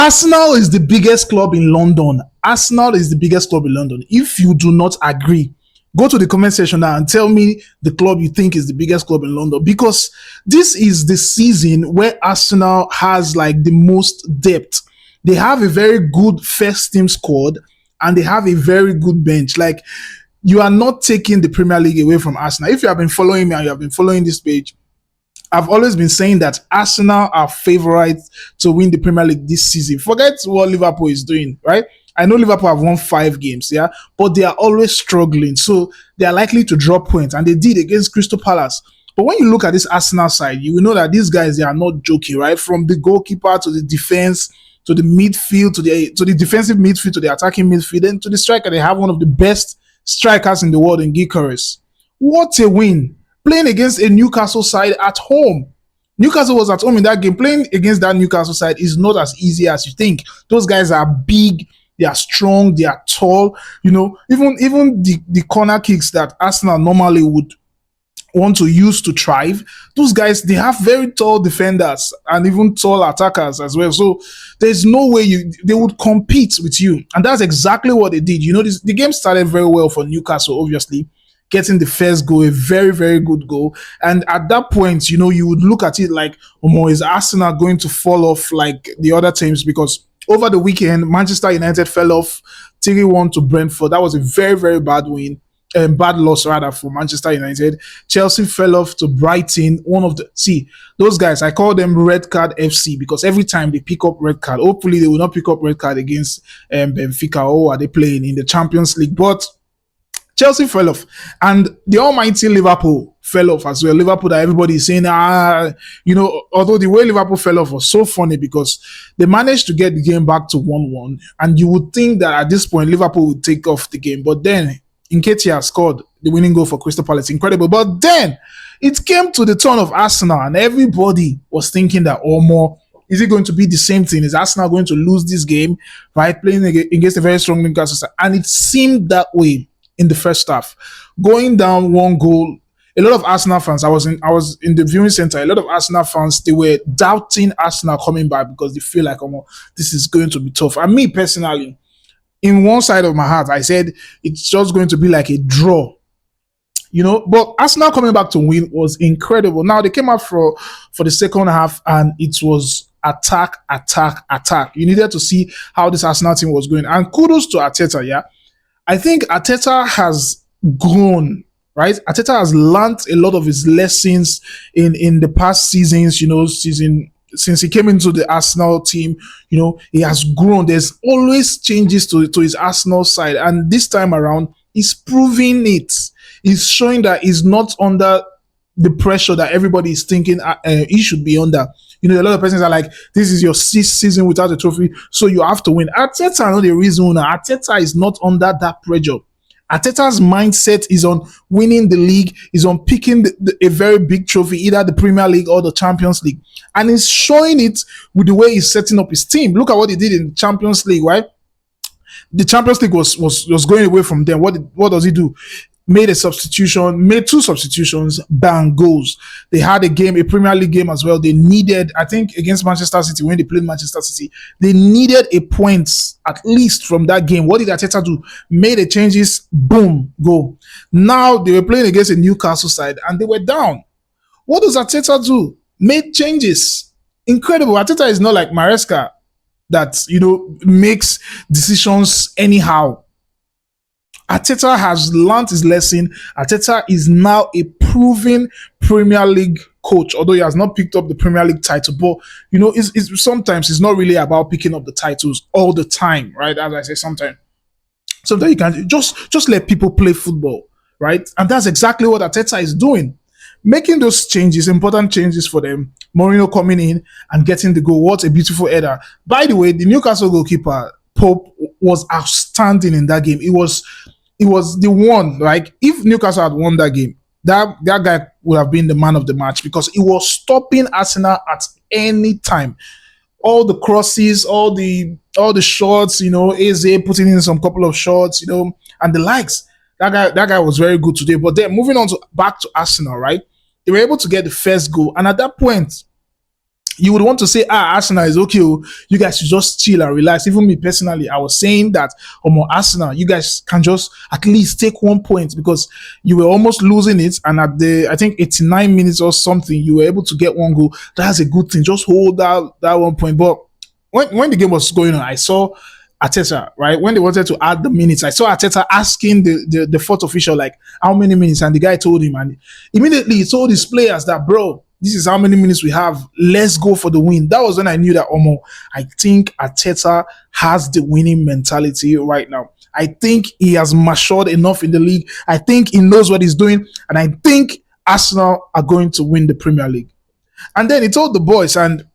Arsenal is the biggest club in London. Arsenal is the biggest club in London. If you do not agree, go to the comment section now and tell me the club you think is the biggest club in London, because this is the season where Arsenal has like the most depth. They have a very good first team squad and they have a very good bench. Like, you are not taking the Premier League away from Arsenal. If you have been following me and you have been following this page, I've always been saying that Arsenal are favorites to win the Premier League this season. Forget what Liverpool is doing, right? I know Liverpool have won 5 games, yeah, but they are always struggling. So they are likely to drop points, and they did against Crystal Palace. But when you look at this Arsenal side, you will know that these guys, they are not joking, right? From the goalkeeper to the defense, to the midfield, to the defensive midfield, to the attacking midfield, and to the striker. They have one of the best strikers in the world in Gyökeres. What a win! Playing against a Newcastle side at home. Newcastle was at home in that game. Playing against that Newcastle side is not as easy as you think. Those guys are big, they are strong, they are tall. You know, even the corner kicks that Arsenal normally would want to use to thrive, those guys, they have very tall defenders and even tall attackers as well. So there's no way they would compete with you. And that's exactly what they did. You know, the game started very well for Newcastle, obviously, getting the first goal, a very, very good goal. And at that point, you know, you would look at it like, is Arsenal going to fall off like the other teams? Because over the weekend, Manchester United fell off 3-1 to Brentford. That was a very, very bad win. Bad loss rather for Manchester United. Chelsea fell off to Brighton. Those guys, I call them red card FC, because every time they pick up red card, hopefully they will not pick up red card against Benfica, or are they playing in the Champions League? But Chelsea fell off, and the almighty Liverpool fell off as well. Liverpool, that everybody is saying, although the way Liverpool fell off was so funny, because they managed to get the game back to 1-1, and you would think that at this point Liverpool would take off the game, but then Nketiah scored the winning goal for Crystal Palace. Incredible. But then it came to the turn of Arsenal, and everybody was thinking that, is it going to be the same thing? Is Arsenal going to lose this game, right? Playing against a very strong Newcastle side. And it seemed that way in the first half. Going down 1 goal, a lot of Arsenal fans, I was in the viewing center, a lot of Arsenal fans, they were doubting Arsenal coming back, because they feel like, this is going to be tough. And me personally, in one side of my heart, I said it's just going to be like a draw, you know. But Arsenal coming back to win was incredible. Now they came out for the second half, and it was attack. You needed to see how this Arsenal team was going. And kudos to Arteta, yeah. I think Arteta has grown, right? Arteta has learned a lot of his lessons in the past seasons, you know, since he came into the Arsenal team. You know, he has grown. There's always changes to his Arsenal side. And this time around, he's proving it. He's showing that he's not under the pressure that everybody is thinking he should be under. You know, a lot of persons are like, this is your 6th season without a trophy, so you have to win. Arteta, not the reason. Arteta is not under that pressure. Arteta's mindset is on winning the league, is on picking a very big trophy, either the Premier League or the Champions League. And he's showing it with the way he's setting up his team. Look at what he did in the Champions League, right? The Champions League was going away from them. What does he do? Made 2 substitutions, bang, goals. They had a Premier League game as well. They needed, I think, against Manchester City, when they played Manchester City, they needed a point at least from that game. What did Arteta do? Made the changes, boom, goal. Now they were playing against a Newcastle side and they were down. What does Arteta do? Made changes. Incredible. Arteta is not like Maresca that, you know, makes decisions anyhow. Arteta has learned his lesson. Arteta is now a proven Premier League coach, although he has not picked up the Premier League title. But, you know, sometimes it's not really about picking up the titles all the time, right? As I say, sometimes you can just let people play football, right? And that's exactly what Arteta is doing. Making those changes, important changes for them. Mourinho coming in and getting the goal. What a beautiful header. By the way, the Newcastle goalkeeper, Pope, was outstanding in that game. It was the one, like, if Newcastle had won that game, that guy would have been the man of the match, because he was stopping Arsenal at any time. All the crosses, all the shots, you know, Eze putting in some couple of shots, you know, and the likes. That guy was very good today. But then moving on back to Arsenal, right? They were able to get the first goal, and at that point, you would want to say, Arsenal is okay. Oh, you guys should just chill and relax. Even me personally, I was saying that, Arsenal, you guys can just at least take 1 point because you were almost losing it. And at I think 89 minutes or something, you were able to get one goal. That's a good thing. Just hold that 1 point. But when the game was going on, I saw Arteta, right? When they wanted to add the minutes, I saw Arteta asking the fourth official, like, how many minutes? And the guy told him, and immediately he told his players that, bro, this is how many minutes we have. Let's go for the win. That was when I knew that, I think Arteta has the winning mentality right now. I think he has matured enough in the league. I think he knows what he's doing. And I think Arsenal are going to win the Premier League. And then he told the boys, and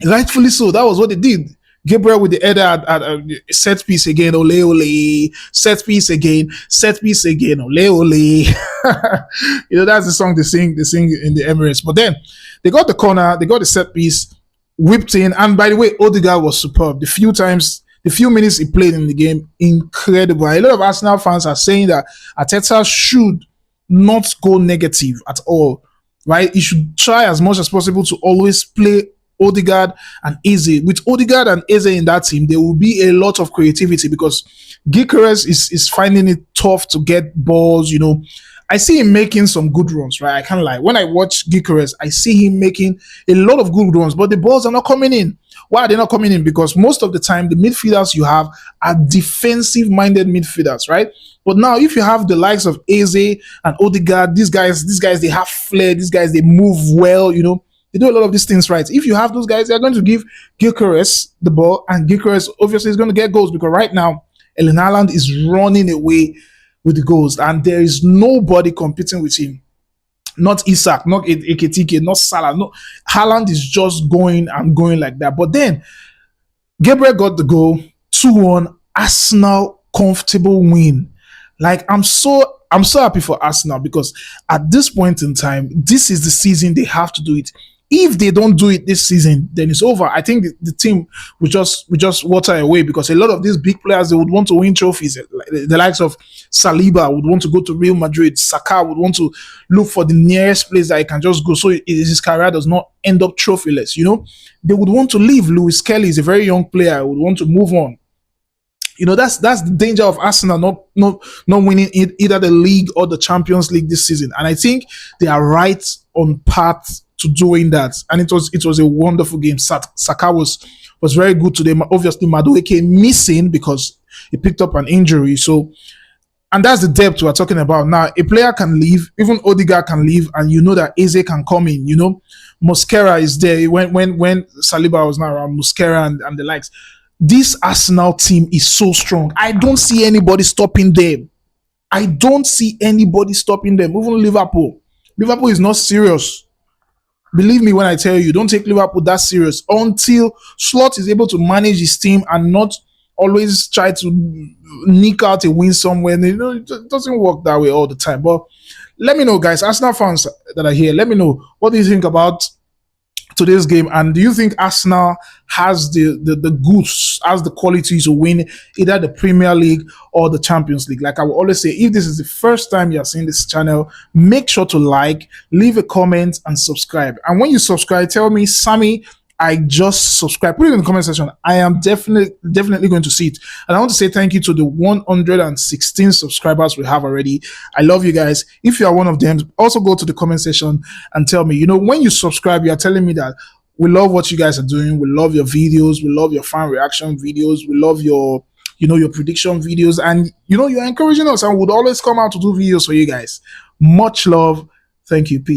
rightfully so, that was what they did. Gabriel with the header at set piece again, ole ole, set piece again, ole ole. That's the song they sing in the Emirates. But then they got the corner, they got the set piece, whipped in, and by the way, Odegaard was superb. The few minutes he played in the game, incredible. A lot of Arsenal fans are saying that Arteta should not go negative at all, right? He should try as much as possible to always play Odegaard and Eze. With Odegaard and Eze in that team, there will be a lot of creativity because Gyökeres is finding it tough to get balls. I see him making some good runs, right? I can't lie. When I watch Gyökeres, I see him making a lot of good runs, but the balls are not coming in. Why are they not coming in? Because most of the time, the midfielders you have are defensive-minded midfielders, right? But now, if you have the likes of Eze and Odegaard, these guys, they have flair. These guys, they move well, They do a lot of these things right. If you have those guys, they're going to give Gyökeres the ball, and Gyökeres obviously is going to get goals because right now, Erling Haaland is running away with the goals, and there is nobody competing with him. Not Isak, not Ekitike, not Salah. No, Haaland is just going and going like that. But then, Gabriel got the goal, 2-1, Arsenal comfortable win. Like, I'm so happy for Arsenal because at this point in time, this is the season they have to do it. If they don't do it this season, then it's over. I think the team will just water away because a lot of these big players, they would want to win trophies. The likes of Saliba would want to go to Real Madrid. Saka would want to look for the nearest place that he can just go so his career does not end up trophyless. They would want to leave. Lewis Kelly is a very young player. Would want to move on. That's the danger of Arsenal not winning either the league or the Champions League this season. And I think they are right on path to doing that. And it was a wonderful game. Saka was very good today. Obviously, Madueke missing because he picked up an injury. So, and that's the depth we're talking about. Now, a player can leave, even Odegaard can leave, and that Eze can come in. Mosquera is there. When Saliba was not around, Mosquera and the likes. This Arsenal team is so strong. I don't see anybody stopping them. Even Liverpool. Liverpool is not serious. Believe me when I tell you, don't take Liverpool that serious until Slot is able to manage his team and not always try to nick out a win somewhere. It doesn't work that way all the time. But let me know, guys, Arsenal fans that are here, let me know, what do you think about today's game, and do you think Arsenal has the goods, has the quality to win either the Premier League or the Champions League? Like I will always say, if this is the first time you're seeing this channel, make sure to like, leave a comment, and subscribe. And when you subscribe, tell me, Sammy, I just subscribed. Put it in the comment section. I am definitely going to see it. And I want to say thank you to the 116 subscribers we have already. I love you guys. If you are one of them, also go to the comment section and tell me, when you subscribe, you are telling me that we love what you guys are doing. We love your videos. We love your fan reaction videos. We love your prediction videos. And, you're encouraging us and would always come out to do videos for you guys. Much love. Thank you. Peace.